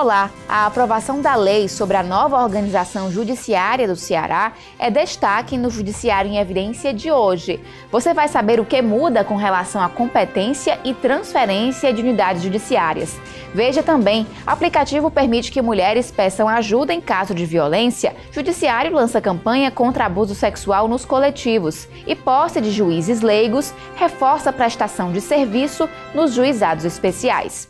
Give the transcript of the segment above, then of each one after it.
Olá! A aprovação da lei sobre a nova organização judiciária do Ceará é destaque no Judiciário em Evidência de hoje. Você vai saber o que muda com relação à competência e transferência de unidades judiciárias. Veja também, o aplicativo permite que mulheres peçam ajuda em caso de violência, Judiciário lança campanha contra abuso sexual nos coletivos e posse de juízes leigos reforça a prestação de serviço nos juizados especiais.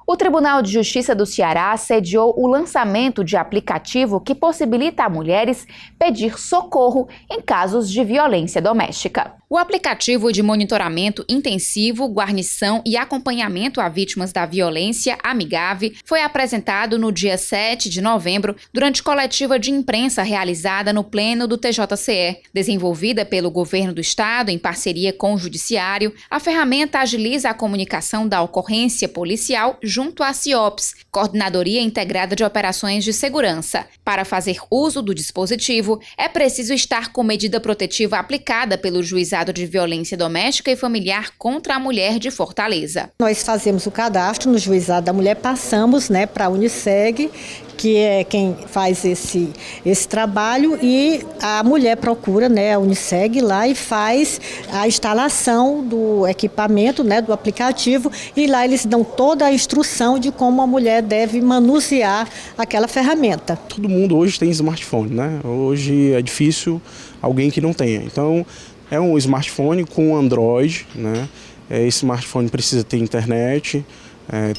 O Tribunal de Justiça do Ceará sediou o lançamento de aplicativo que possibilita a mulheres pedir socorro em casos de violência doméstica. O aplicativo de monitoramento intensivo, guarnição e acompanhamento a vítimas da violência, Amigave, foi apresentado no dia 7 de novembro durante coletiva de imprensa realizada no Pleno do TJCE. Desenvolvida pelo Governo do Estado em parceria com o Judiciário, a ferramenta agiliza a comunicação da ocorrência policial junto à CIOPS, Coordenadoria Integrada de Operações de Segurança. Para fazer uso do dispositivo, é preciso estar com medida protetiva aplicada pelo Juizado de Violência Doméstica e Familiar contra a Mulher de Fortaleza. Nós fazemos o cadastro no Juizado da Mulher, passamos para a Uniceg, que é quem faz esse trabalho, e a mulher procura a Uniceg lá e faz a instalação do equipamento, do aplicativo, e lá eles dão toda a instrução de como a mulher deve manusear aquela ferramenta. Todo mundo hoje tem smartphone, Hoje é difícil alguém que não tenha. Então, é um smartphone com Android, Esse smartphone precisa ter internet,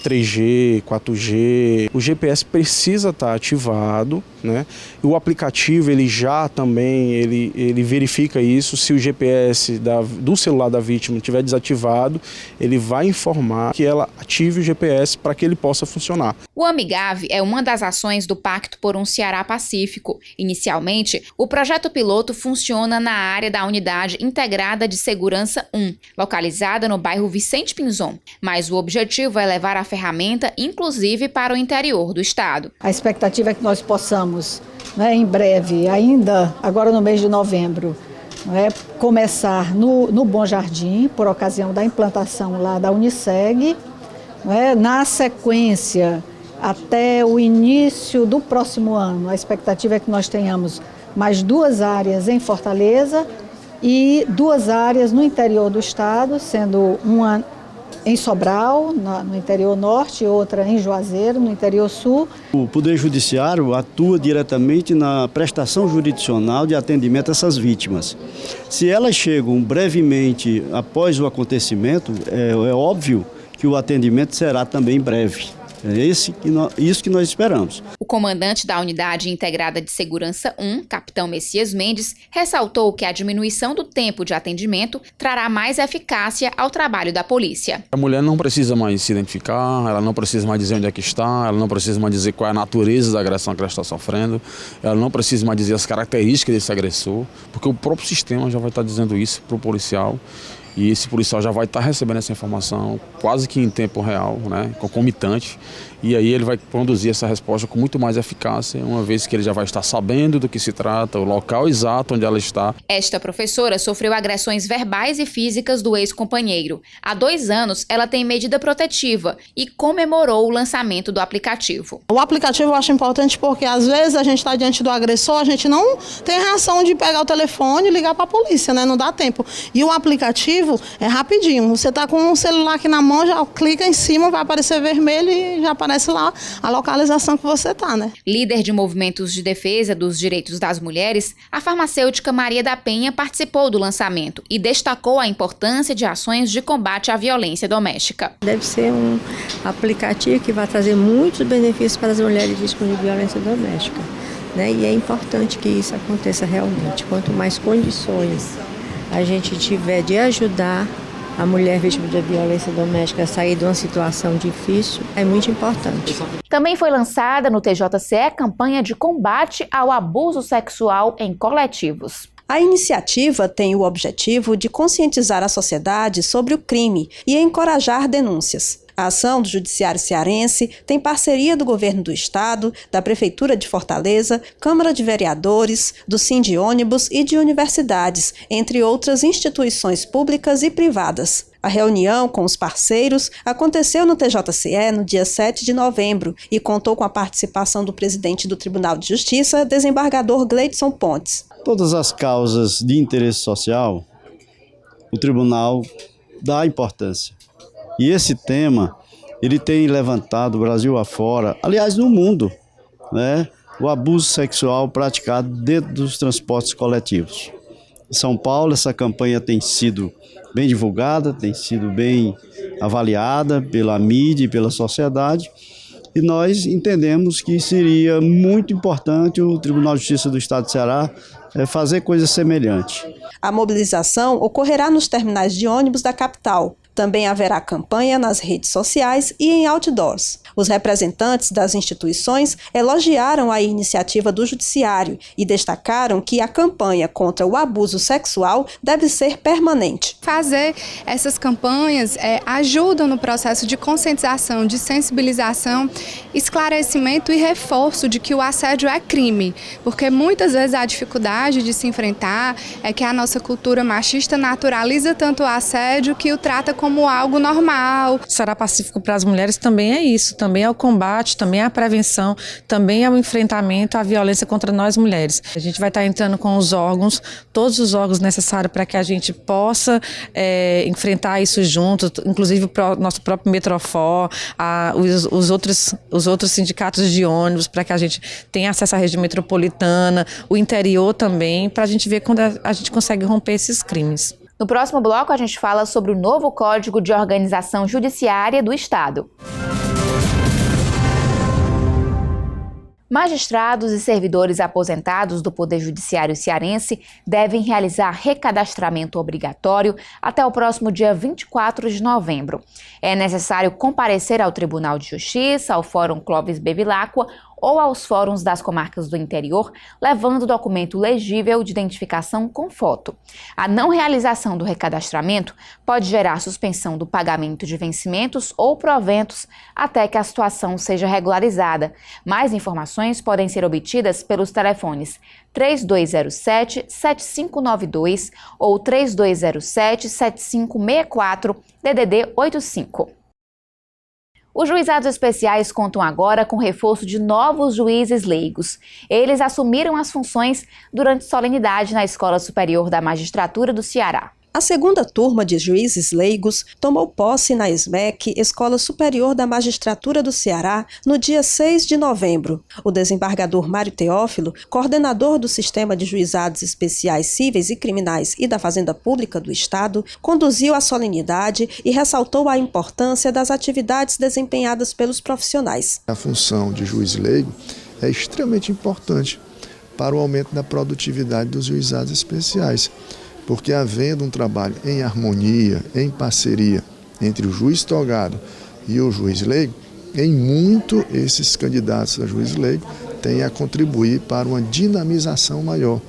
3G, 4G. O GPS precisa estar ativado, E o aplicativo ele já também ele verifica isso. Se o GPS do celular da vítima estiver desativado, ele vai informar que ela ative o GPS para que ele possa funcionar. O Amigave é uma das ações do Pacto por um Ceará Pacífico. Inicialmente, o projeto piloto funciona na área da Unidade Integrada de Segurança 1, localizada no bairro Vicente Pinzon. Mas o objetivo é levar a ferramenta, inclusive, para o interior do estado. A expectativa é que nós possamos, em breve, ainda agora no mês de novembro, começar no Bom Jardim, por ocasião da implantação lá da Uniceg. Na sequência, até o início do próximo ano, a expectativa é que nós tenhamos mais 2 áreas em Fortaleza e 2 áreas no interior do estado, sendo uma em Sobral, no interior norte, e outra em Juazeiro, no interior sul. O Poder Judiciário atua diretamente na prestação jurisdicional de atendimento a essas vítimas. Se elas chegam brevemente após o acontecimento, é óbvio que o atendimento será também breve. É isso que nós esperamos. O comandante da Unidade Integrada de Segurança 1, capitão Messias Mendes, ressaltou que a diminuição do tempo de atendimento trará mais eficácia ao trabalho da polícia. A mulher não precisa mais se identificar, ela não precisa mais dizer onde é que está, ela não precisa mais dizer qual é a natureza da agressão que ela está sofrendo, ela não precisa mais dizer as características desse agressor, porque o próprio sistema já vai estar dizendo isso para o policial. E esse policial já vai estar recebendo essa informação quase que em tempo real, concomitante. E aí ele vai produzir essa resposta com muito mais eficácia, uma vez que ele já vai estar sabendo do que se trata, o local exato onde ela está. Esta professora sofreu agressões verbais e físicas do ex-companheiro. Há 2 anos, ela tem medida protetiva e comemorou o lançamento do aplicativo. O aplicativo eu acho importante porque às vezes a gente está diante do agressor, a gente não tem reação de pegar o telefone e ligar para a polícia, Não dá tempo. E o aplicativo é rapidinho. Você está com um celular aqui na mão, já clica em cima, vai aparecer vermelho e já aparece lá a localização que você está, Líder de movimentos de defesa dos direitos das mulheres, a farmacêutica Maria da Penha participou do lançamento e destacou a importância de ações de combate à violência doméstica. Deve ser um aplicativo que vai trazer muitos benefícios para as mulheres vítimas de violência doméstica, E é importante que isso aconteça realmente. Quanto mais condições a gente tiver de ajudar a mulher vítima de violência doméstica a sair de uma situação difícil, é muito importante. Também foi lançada no TJCE campanha de combate ao abuso sexual em coletivos. A iniciativa tem o objetivo de conscientizar a sociedade sobre o crime e encorajar denúncias. A ação do Judiciário Cearense tem parceria do Governo do Estado, da Prefeitura de Fortaleza, Câmara de Vereadores, do Sindônibus e de universidades, entre outras instituições públicas e privadas. A reunião com os parceiros aconteceu no TJCE no dia 7 de novembro e contou com a participação do presidente do Tribunal de Justiça, desembargador Gleidson Pontes. Todas as causas de interesse social, o tribunal dá importância. E esse tema, ele tem levantado o Brasil afora, aliás, no mundo, né, o abuso sexual praticado dentro dos transportes coletivos. Em São Paulo, essa campanha tem sido bem divulgada, tem sido bem avaliada pela mídia e pela sociedade, e nós entendemos que seria muito importante o Tribunal de Justiça do Estado de Ceará fazer coisa semelhante. A mobilização ocorrerá nos terminais de ônibus da capital. Também haverá campanha nas redes sociais e em outdoors. Os representantes das instituições elogiaram a iniciativa do Judiciário e destacaram que a campanha contra o abuso sexual deve ser permanente. Fazer essas campanhas ajudam no processo de conscientização, de sensibilização, esclarecimento e reforço de que o assédio é crime, porque muitas vezes a dificuldade de se enfrentar é que a nossa cultura machista naturaliza tanto o assédio que o trata como algo normal. Ceará Pacífico para as mulheres também é isso, também é o combate, também é a prevenção, também é o enfrentamento à violência contra nós mulheres. A gente vai estar entrando com os órgãos, todos os órgãos necessários para que a gente possa enfrentar isso junto, inclusive o nosso próprio Metrofor, os outros sindicatos de ônibus, para que a gente tenha acesso à rede metropolitana, o interior também, para a gente ver quando a gente consegue romper esses crimes. No próximo bloco, a gente fala sobre o novo Código de Organização Judiciária do Estado. Magistrados e servidores aposentados do Poder Judiciário cearense devem realizar recadastramento obrigatório até o próximo dia 24 de novembro. É necessário comparecer ao Tribunal de Justiça, ao Fórum Clóvis Bevilacqua ou aos fóruns das comarcas do interior, levando documento legível de identificação com foto. A não realização do recadastramento pode gerar suspensão do pagamento de vencimentos ou proventos até que a situação seja regularizada. Mais informações podem ser obtidas pelos telefones 3207-7592 ou 3207-7564, DDD 85. Os juizados especiais contam agora com reforço de novos juízes leigos. Eles assumiram as funções durante solenidade na Escola Superior da Magistratura do Ceará. A segunda turma de juízes leigos tomou posse na SMEC, Escola Superior da Magistratura do Ceará, no dia 6 de novembro. O desembargador Mário Teófilo, coordenador do Sistema de Juizados Especiais Cíveis e Criminais e da Fazenda Pública do Estado, conduziu a solenidade e ressaltou a importância das atividades desempenhadas pelos profissionais. A função de juiz leigo é extremamente importante para o aumento da produtividade dos juizados especiais, porque havendo um trabalho em harmonia, em parceria entre o juiz togado e o juiz leigo, em muito esses candidatos a juiz leigo têm a contribuir para uma dinamização maior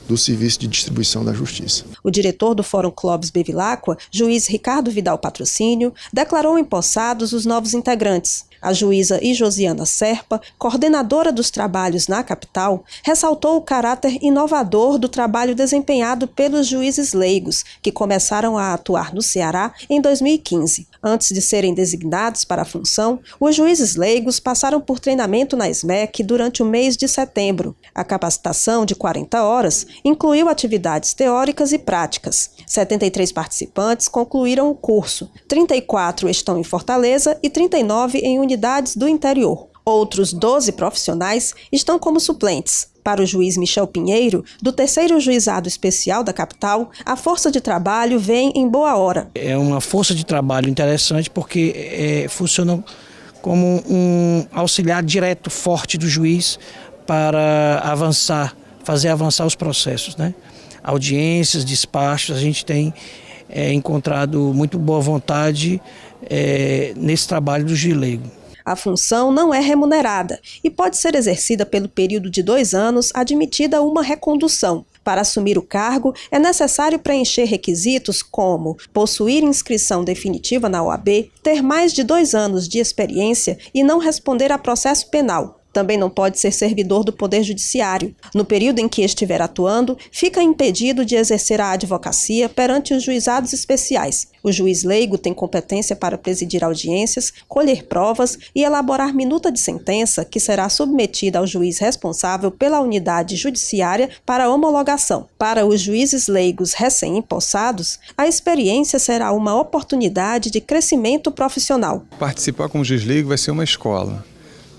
do serviço de distribuição da justiça. O diretor do Fórum Clóvis Bevilacqua, juiz Ricardo Vidal Patrocínio, declarou empossados os novos integrantes. A juíza Josiana Serpa, coordenadora dos trabalhos na capital, ressaltou o caráter inovador do trabalho desempenhado pelos juízes leigos, que começaram a atuar no Ceará em 2015. Antes de serem designados para a função, os juízes leigos passaram por treinamento na SMEC durante o mês de setembro. A capacitação de 40 horas incluiu atividades teóricas e práticas. 73 participantes concluíram o curso, 34 estão em Fortaleza e 39 em unidades do interior. Outros 12 profissionais estão como suplentes. Para o juiz Michel Pinheiro, do 3º Juizado Especial da capital, a força de trabalho vem em boa hora. É uma força de trabalho interessante porque funciona como um auxiliar direto, forte do juiz para fazer avançar os processos, né? Audiências, despachos, a gente tem encontrado muito boa vontade nesse trabalho do juiz leigo. A função não é remunerada e pode ser exercida pelo período de 2 anos, admitida uma recondução. Para assumir o cargo, é necessário preencher requisitos como possuir inscrição definitiva na OAB, ter mais de 2 anos de experiência e não responder a processo penal. Também não pode ser servidor do Poder Judiciário. No período em que estiver atuando, fica impedido de exercer a advocacia perante os juizados especiais. O juiz leigo tem competência para presidir audiências, colher provas e elaborar minuta de sentença que será submetida ao juiz responsável pela unidade judiciária para homologação. Para os juízes leigos recém-empossados, a experiência será uma oportunidade de crescimento profissional. Participar como juiz leigo vai ser uma escola.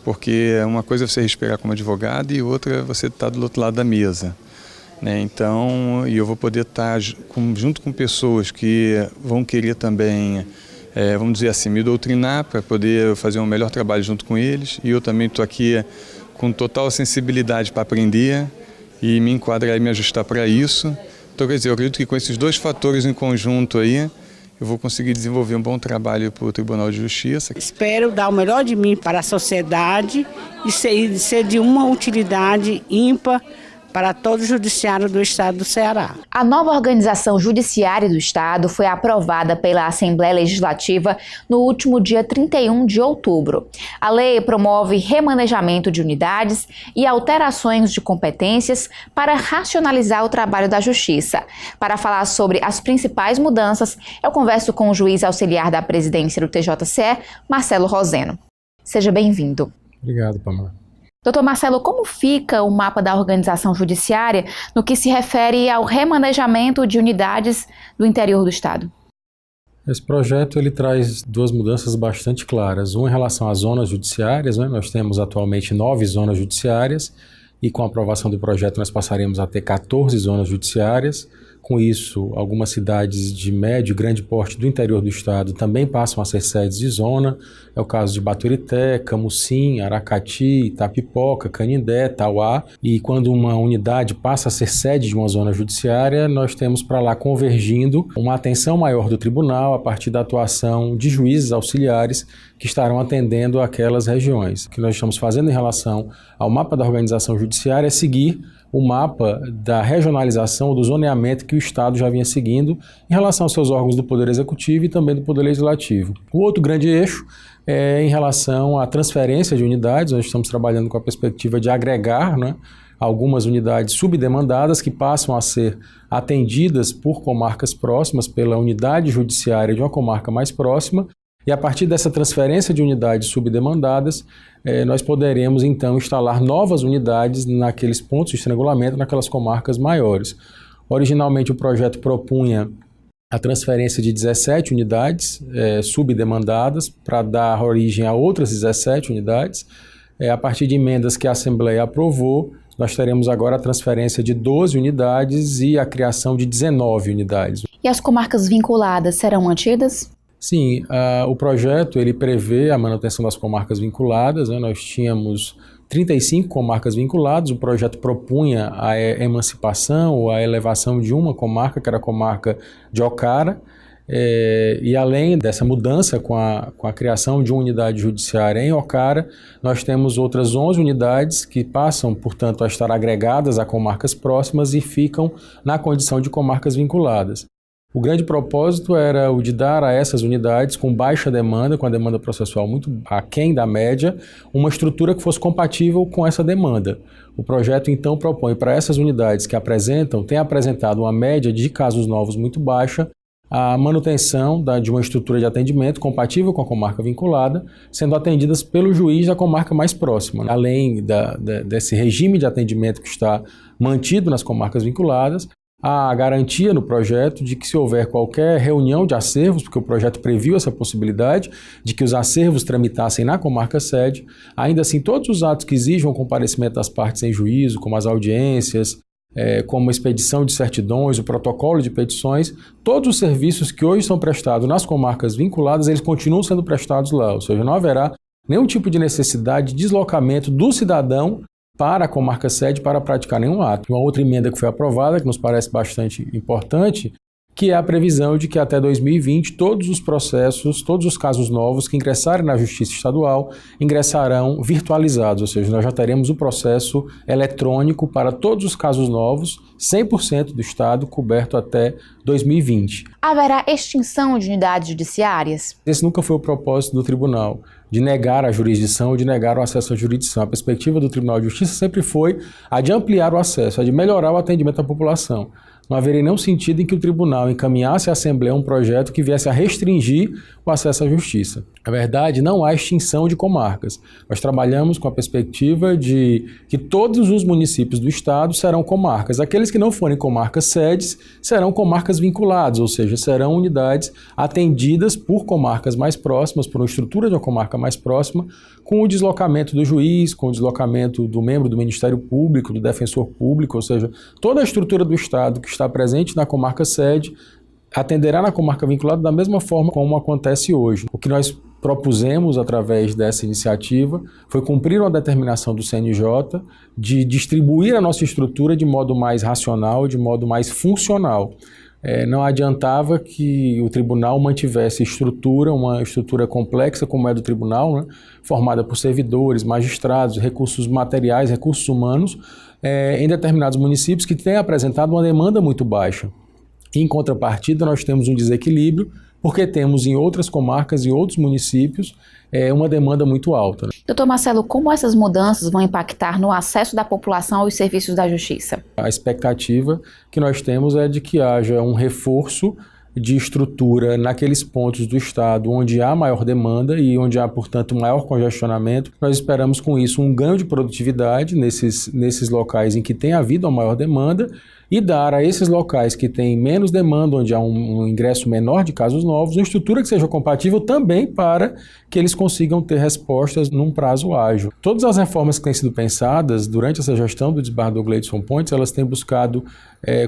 Porque uma coisa é você respirar como advogado e outra é você estar do outro lado da mesa, né? Então, eu vou poder estar junto com pessoas que vão querer também, vamos dizer assim, me doutrinar para poder fazer um melhor trabalho junto com eles. E eu também estou aqui com total sensibilidade para aprender e me enquadrar e me ajustar para isso. Então, quer dizer, eu acredito que com esses 2 fatores em conjunto aí, eu vou conseguir desenvolver um bom trabalho para o Tribunal de Justiça. Espero dar o melhor de mim para a sociedade e ser de uma utilidade ímpar para todo o judiciário do Estado do Ceará. A nova organização judiciária do Estado foi aprovada pela Assembleia Legislativa no último dia 31 de outubro. A lei promove remanejamento de unidades e alterações de competências para racionalizar o trabalho da Justiça. Para falar sobre as principais mudanças, eu converso com o juiz auxiliar da presidência do TJCE, Marcelo Roseno. Seja bem-vindo. Obrigado, Pamela. Doutor Marcelo, como fica o mapa da organização judiciária no que se refere ao remanejamento de unidades do interior do Estado? Esse projeto ele traz 2 mudanças bastante claras. Uma em relação às zonas judiciárias, né? Nós temos atualmente 9 zonas judiciárias e com a aprovação do projeto nós passaremos a ter 14 zonas judiciárias. Com isso, algumas cidades de médio e grande porte do interior do estado também passam a ser sedes de zona. É o caso de Baturité, Camusim, Aracati, Itapipoca, Canindé, Tauá. E quando uma unidade passa a ser sede de uma zona judiciária, nós temos para lá convergindo uma atenção maior do tribunal a partir da atuação de juízes auxiliares que estarão atendendo aquelas regiões. O que nós estamos fazendo em relação ao mapa da organização judiciária é seguir o mapa da regionalização, do zoneamento que o Estado já vinha seguindo em relação aos seus órgãos do Poder Executivo e também do Poder Legislativo. O outro grande eixo é em relação à transferência de unidades. Nós estamos trabalhando com a perspectiva de agregar, né, algumas unidades subdemandadas que passam a ser atendidas por comarcas próximas, pela unidade judiciária de uma comarca mais próxima. E a partir dessa transferência de unidades subdemandadas, nós poderemos então instalar novas unidades naqueles pontos de estrangulamento, naquelas comarcas maiores. Originalmente o projeto propunha a transferência de 17 unidades subdemandadas para dar origem a outras 17 unidades. A partir de emendas que a Assembleia aprovou, nós teremos agora a transferência de 12 unidades e a criação de 19 unidades. E as comarcas vinculadas serão mantidas? Sim, o projeto ele prevê a manutenção das comarcas vinculadas, né? Nós tínhamos 35 comarcas vinculadas, o projeto propunha a emancipação ou a elevação de uma comarca, que era a comarca de Ocara, e além dessa mudança com a criação de uma unidade judiciária em Ocara, nós temos outras 11 unidades que passam, portanto, a estar agregadas a comarcas próximas e ficam na condição de comarcas vinculadas. O grande propósito era o de dar a essas unidades com baixa demanda, com a demanda processual muito aquém da média, uma estrutura que fosse compatível com essa demanda. O projeto então propõe para essas unidades que têm apresentado uma média de casos novos muito baixa, a manutenção de uma estrutura de atendimento compatível com a comarca vinculada, sendo atendidas pelo juiz da comarca mais próxima. Além desse regime de atendimento que está mantido nas comarcas vinculadas, há a garantia no projeto de que se houver qualquer reunião de acervos, porque o projeto previu essa possibilidade de que os acervos tramitassem na comarca sede, ainda assim todos os atos que exijam o comparecimento das partes em juízo, como as audiências, como a expedição de certidões, o protocolo de petições, todos os serviços que hoje são prestados nas comarcas vinculadas, eles continuam sendo prestados lá, ou seja, não haverá nenhum tipo de necessidade de deslocamento do cidadão para a comarca sede para praticar nenhum ato. Uma outra emenda que foi aprovada, que nos parece bastante importante, que é a previsão de que até 2020 todos os processos, todos os casos novos que ingressarem na Justiça Estadual ingressarão virtualizados, ou seja, nós já teremos o processo eletrônico para todos os casos novos, 100% do Estado coberto até 2020. Haverá extinção de unidades judiciárias? Esse nunca foi o propósito do tribunal, de negar a jurisdição ou de negar o acesso à jurisdição. A perspectiva do Tribunal de Justiça sempre foi a de ampliar o acesso, a de melhorar o atendimento à população. Não haveria nenhum sentido em que o tribunal encaminhasse à Assembleia um projeto que viesse a restringir o acesso à justiça. Na verdade, não há extinção de comarcas. Nós trabalhamos com a perspectiva de que todos os municípios do Estado serão comarcas. Aqueles que não forem comarcas sedes serão comarcas vinculadas, ou seja, serão unidades atendidas por comarcas mais próximas, por uma estrutura de uma comarca mais próxima, com o deslocamento do juiz, com o deslocamento do membro do Ministério Público, do defensor público, ou seja, toda a estrutura do Estado que está presente na comarca sede atenderá na comarca vinculada da mesma forma como acontece hoje. O que nós propusemos através dessa iniciativa foi cumprir uma determinação do CNJ de distribuir a nossa estrutura de modo mais racional, de modo mais funcional. Não adiantava que o tribunal mantivesse uma estrutura complexa como é do tribunal, né, formada por servidores, magistrados, recursos materiais, recursos humanos, em determinados municípios que têm apresentado uma demanda muito baixa. Em contrapartida, nós temos um desequilíbrio, porque temos em outras comarcas e outros municípios uma demanda muito alta. Doutor Marcelo, como essas mudanças vão impactar no acesso da população aos serviços da Justiça? A expectativa que nós temos é de que haja um reforço de estrutura naqueles pontos do Estado onde há maior demanda e onde há, portanto, maior congestionamento. Nós esperamos com isso um ganho de produtividade nesses locais em que tem havido uma maior demanda e dar a esses locais que têm menos demanda, onde há um ingresso menor de casos novos, uma estrutura que seja compatível também para que eles consigam ter respostas num prazo ágil. Todas as reformas que têm sido pensadas durante essa gestão do desembargador Gleidson Pontes, elas têm buscado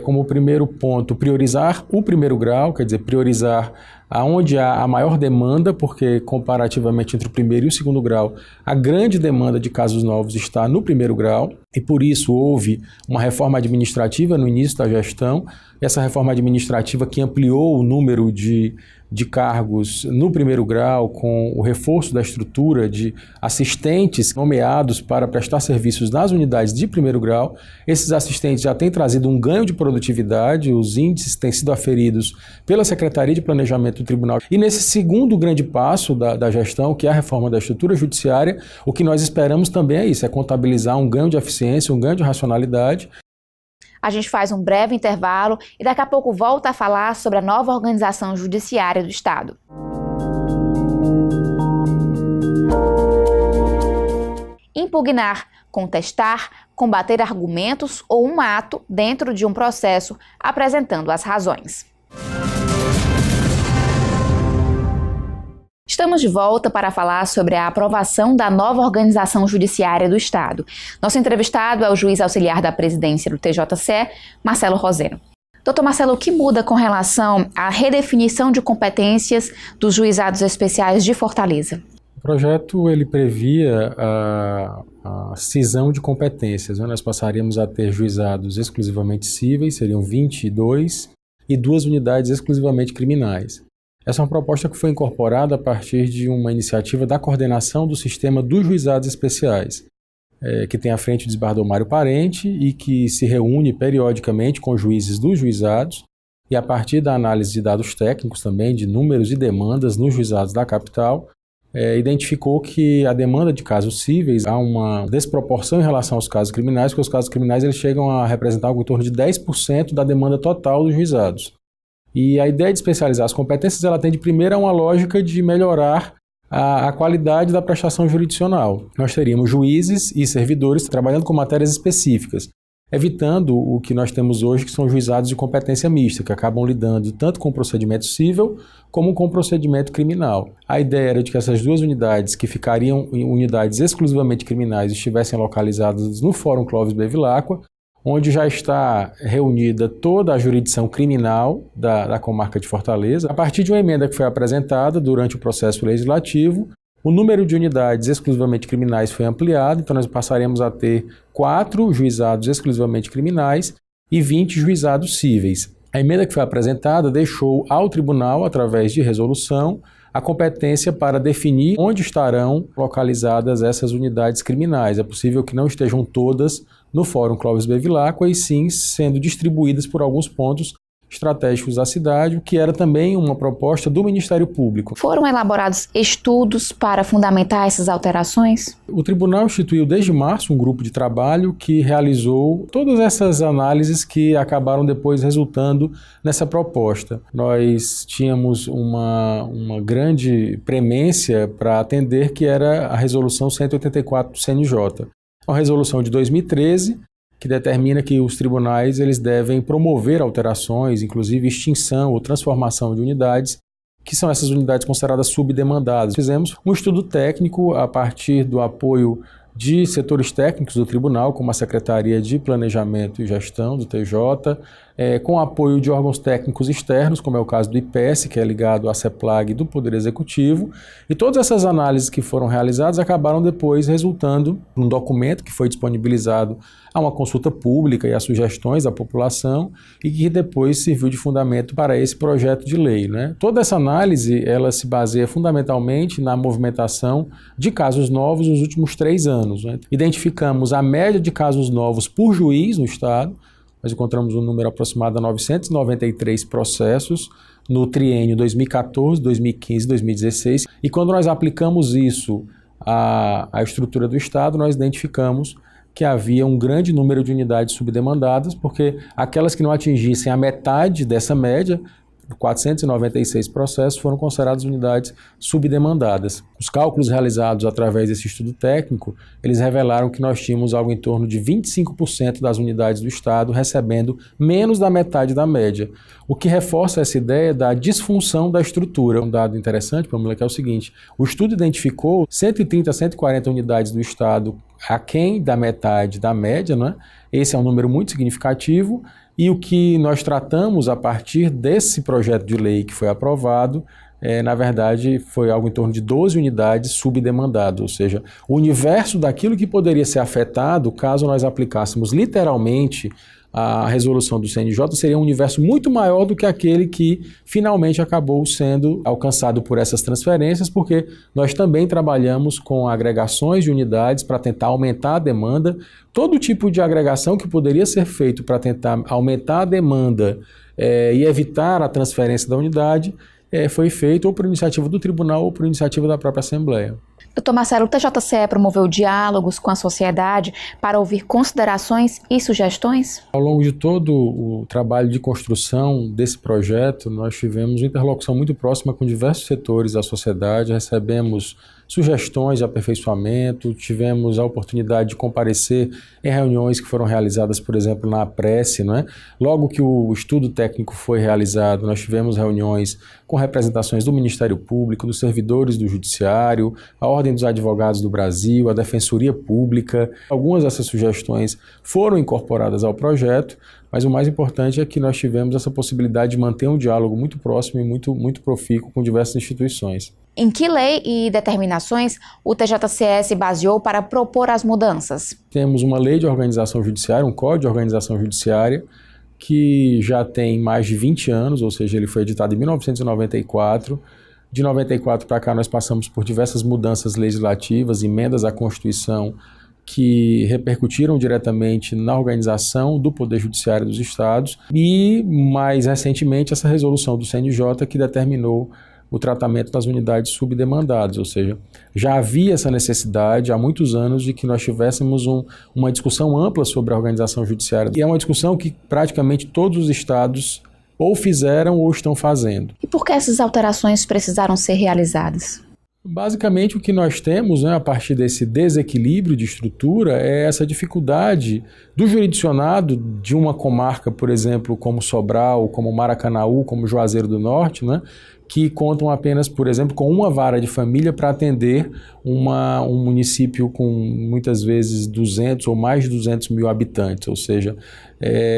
como primeiro ponto priorizar o primeiro grau, quer dizer, priorizar aonde há a maior demanda, porque comparativamente entre o primeiro e o segundo grau, a grande demanda de casos novos está no primeiro grau, e por isso houve uma reforma administrativa no início da gestão, essa reforma administrativa que ampliou o número de cargos no primeiro grau, com o reforço da estrutura de assistentes nomeados para prestar serviços nas unidades de primeiro grau. Esses assistentes já têm trazido um ganho de produtividade, os índices têm sido aferidos pela Secretaria de Planejamento do Tribunal. E nesse segundo grande passo da gestão, que é a reforma da estrutura judiciária, o que nós esperamos também é isso, é contabilizar um ganho de eficiência, um ganho de racionalidade. A gente faz um breve intervalo e daqui a pouco volta a falar sobre a nova organização judiciária do Estado. Impugnar, contestar, combater argumentos ou um ato dentro de um processo apresentando as razões. Estamos de volta para falar sobre a aprovação da nova organização judiciária do Estado. Nosso entrevistado é o juiz auxiliar da presidência do TJCE, Marcelo Roseno. Doutor Marcelo, o que muda com relação à redefinição de competências dos juizados especiais de Fortaleza? O projeto ele previa a cisão de competências. Nós passaríamos a ter juizados exclusivamente cíveis, seriam 22, e 2 unidades exclusivamente criminais. Essa é uma proposta que foi incorporada a partir de uma iniciativa da coordenação do sistema dos juizados especiais, que tem à frente o desembargador Mário Parente e que se reúne periodicamente com juízes dos juizados e a partir da análise de dados técnicos também, de números e demandas nos juizados da capital, identificou que a demanda de casos cíveis há uma desproporção em relação aos casos criminais, porque os casos criminais eles chegam a representar algo em torno de 10% da demanda total dos juizados. E a ideia de especializar as competências, ela tem de primeira uma lógica de melhorar a qualidade da prestação jurisdicional. Nós teríamos juízes e servidores trabalhando com matérias específicas, evitando o que nós temos hoje, que são juizados de competência mista, que acabam lidando tanto com o procedimento civil como com o procedimento criminal. A ideia era de que essas 2 unidades, que ficariam em unidades exclusivamente criminais, estivessem localizadas no Fórum Clóvis Bevilacqua, onde já está reunida toda a jurisdição criminal da comarca de Fortaleza. A partir de uma emenda que foi apresentada durante o processo legislativo, o número de unidades exclusivamente criminais foi ampliado, então nós passaremos a ter 4 juizados exclusivamente criminais e 20 juizados cíveis. A emenda que foi apresentada deixou ao tribunal, através de resolução, a competência para definir onde estarão localizadas essas unidades criminais. É possível que não estejam todas no Fórum Clóvis Bevilacqua e sim sendo distribuídas por alguns pontos estratégicos da cidade, o que era também uma proposta do Ministério Público. Foram elaborados estudos para fundamentar essas alterações? O tribunal instituiu desde março um grupo de trabalho que realizou todas essas análises que acabaram depois resultando nessa proposta. Nós tínhamos uma grande premência para atender, que era a Resolução 184 do CNJ. Uma resolução de 2013, que determina que os tribunais eles devem promover alterações, inclusive extinção ou transformação de unidades, que são essas unidades consideradas subdemandadas. Fizemos um estudo técnico a partir do apoio de setores técnicos do tribunal, como a Secretaria de Planejamento e Gestão, do TJ, com apoio de órgãos técnicos externos, como é o caso do IPES, que é ligado à CEPLAG do Poder Executivo, e todas essas análises que foram realizadas acabaram depois resultando num documento que foi disponibilizado a uma consulta pública e a sugestões da população, e que depois serviu de fundamento para esse projeto de lei, né? Toda essa análise ela se baseia fundamentalmente na movimentação de casos novos nos últimos 3 anos. Né? Identificamos a média de casos novos por juiz no Estado. Nós encontramos um número aproximado de 993 processos no triênio 2014, 2015 e 2016. E quando nós aplicamos isso à estrutura do Estado, nós identificamos que havia um grande número de unidades subdemandadas, porque aquelas que não atingissem a metade dessa média, 496 processos, foram consideradas unidades subdemandadas. Os cálculos realizados através desse estudo técnico, eles revelaram que nós tínhamos algo em torno de 25% das unidades do Estado recebendo menos da metade da média, o que reforça essa ideia da disfunção da estrutura. Um dado interessante, Pamela, que é o seguinte: o estudo identificou 130 a 140 unidades do Estado aquém da metade da média, né? Esse é um número muito significativo. E o que nós tratamos a partir desse projeto de lei que foi aprovado, na verdade, foi algo em torno de 12 unidades subdemandadas, ou seja, o universo daquilo que poderia ser afetado caso nós aplicássemos literalmente a resolução do CNJ seria um universo muito maior do que aquele que finalmente acabou sendo alcançado por essas transferências, porque nós também trabalhamos com agregações de unidades para tentar aumentar a demanda. Todo tipo de agregação que poderia ser feito para tentar aumentar a demanda e evitar a transferência da unidade foi feito ou por iniciativa do tribunal ou por iniciativa da própria Assembleia. Dr. Marcelo, o TJCE promoveu diálogos com a sociedade para ouvir considerações e sugestões? Ao longo de todo o trabalho de construção desse projeto, nós tivemos uma interlocução muito próxima com diversos setores da sociedade, recebemos sugestões de aperfeiçoamento, tivemos a oportunidade de comparecer em reuniões que foram realizadas, por exemplo, na APRESE, não é? Logo que o estudo técnico foi realizado, nós tivemos reuniões com representações do Ministério Público, dos servidores do Judiciário, a Ordem dos Advogados do Brasil, a Defensoria Pública. Algumas dessas sugestões foram incorporadas ao projeto, mas o mais importante é que nós tivemos essa possibilidade de manter um diálogo muito próximo e muito profícuo com diversas instituições. Em que lei e determinações o TJCE se baseou para propor as mudanças? Temos uma lei de organização judiciária, um código de organização judiciária, que já tem mais de 20 anos, ou seja, ele foi editado em 1994. De 94 para cá nós passamos por diversas mudanças legislativas, emendas à Constituição, que repercutiram diretamente na organização do Poder Judiciário dos Estados e, mais recentemente, essa resolução do CNJ que determinou o tratamento das unidades subdemandadas, ou seja, já havia essa necessidade há muitos anos de que nós tivéssemos uma discussão ampla sobre a organização judiciária. E é uma discussão que praticamente todos os estados ou fizeram ou estão fazendo. E por que essas alterações precisaram ser realizadas? Basicamente, o que nós temos, a partir desse desequilíbrio de estrutura, é essa dificuldade do jurisdicionado de uma comarca, por exemplo, como Sobral, como Maracanaú, como Juazeiro do Norte, que contam apenas, por exemplo, com uma vara de família para atender um município com muitas vezes 200 ou mais de 200 mil habitantes, ou seja,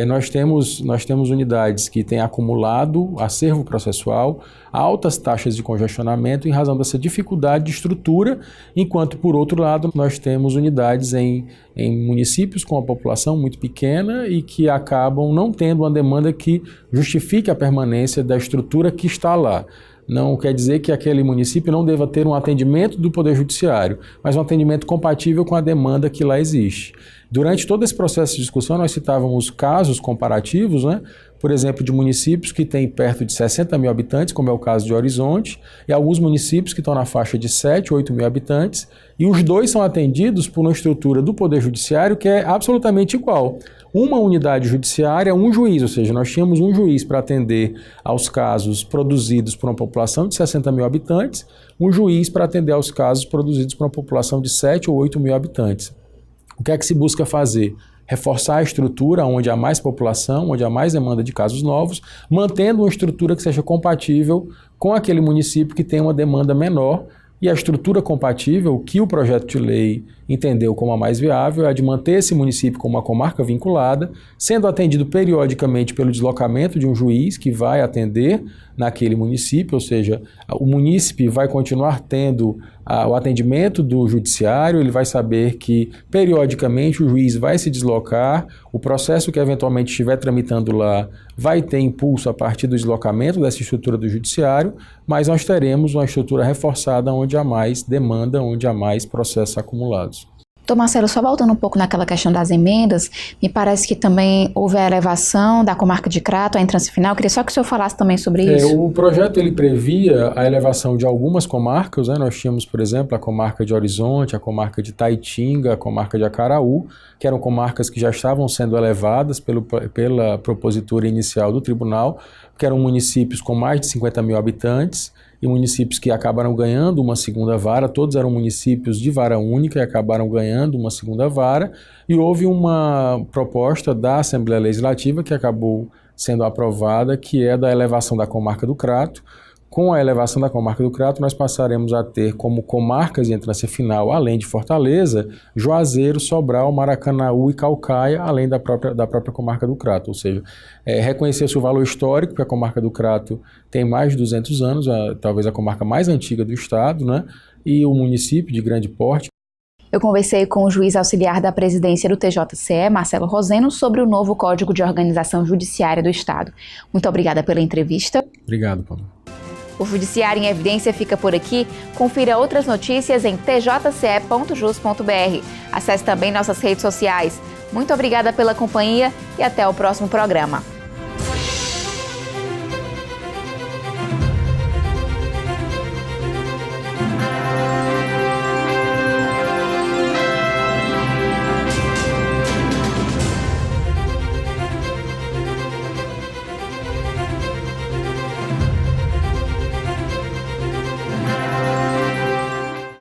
nós temos unidades que têm acumulado acervo processual, altas taxas de congestionamento em razão dessa dificuldade de estrutura, enquanto, por outro lado, nós temos unidades em municípios com a população muito pequena e que acabam não tendo uma demanda que justifique a permanência da estrutura que está lá. Não quer dizer que aquele município não deva ter um atendimento do Poder Judiciário, mas um atendimento compatível com a demanda que lá existe. Durante todo esse processo de discussão, nós citávamos casos comparativos, né? Por exemplo, de municípios que têm perto de 60 mil habitantes, como é o caso de Horizonte, e alguns municípios que estão na faixa de 7, 8 mil habitantes, e os dois são atendidos por uma estrutura do Poder Judiciário que é absolutamente igual. Uma unidade judiciária, um juiz, ou seja, nós tínhamos um juiz para atender aos casos produzidos por uma população de 60 mil habitantes, um juiz para atender aos casos produzidos por uma população de 7 ou 8 mil habitantes. O que é que se busca fazer? Reforçar a estrutura onde há mais população, onde há mais demanda de casos novos, mantendo uma estrutura que seja compatível com aquele município que tem uma demanda menor. E a estrutura compatível que o projeto de lei entendeu como a mais viável é a de manter esse município como uma comarca vinculada, sendo atendido periodicamente pelo deslocamento de um juiz que vai atender naquele município, ou seja, o munícipe vai continuar tendo o atendimento do judiciário, ele vai saber que periodicamente o juiz vai se deslocar, o processo que eventualmente estiver tramitando lá vai ter impulso a partir do deslocamento dessa estrutura do judiciário, mas nós teremos uma estrutura reforçada onde há mais demanda, onde há mais processos acumulados. Doutor Marcelo, só voltando um pouco naquela questão das emendas, me parece que também houve a elevação da comarca de Crato, a entrância final. Eu queria só que o senhor falasse também sobre isso. O projeto ele previa a elevação de algumas comarcas, né? Nós tínhamos, por exemplo, a comarca de Horizonte, a comarca de Taitinga, a comarca de Acaraú, que eram comarcas que já estavam sendo elevadas pela propositura inicial do tribunal, que eram municípios com mais de 50 mil habitantes, e municípios que acabaram ganhando uma segunda vara, todos eram municípios de vara única e acabaram ganhando uma segunda vara, e houve uma proposta da Assembleia Legislativa que acabou sendo aprovada, que é da elevação da comarca do Crato. Com a elevação da comarca do Crato, nós passaremos a ter como comarcas de entrância final, além de Fortaleza, Juazeiro, Sobral, Maracanaú e Caucaia, além da própria comarca do Crato. Ou seja, reconhecer-se o valor histórico, que a comarca do Crato tem mais de 200 anos, talvez a comarca mais antiga do estado, né? E o município de grande porte. Eu conversei com o juiz auxiliar da presidência do TJCE, Marcelo Roseno, sobre o novo Código de Organização Judiciária do Estado. Muito obrigada pela entrevista. Obrigado, Paulo. O Judiciário em Evidência fica por aqui. Confira outras notícias em tjce.jus.br. Acesse também nossas redes sociais. Muito obrigada pela companhia e até o próximo programa.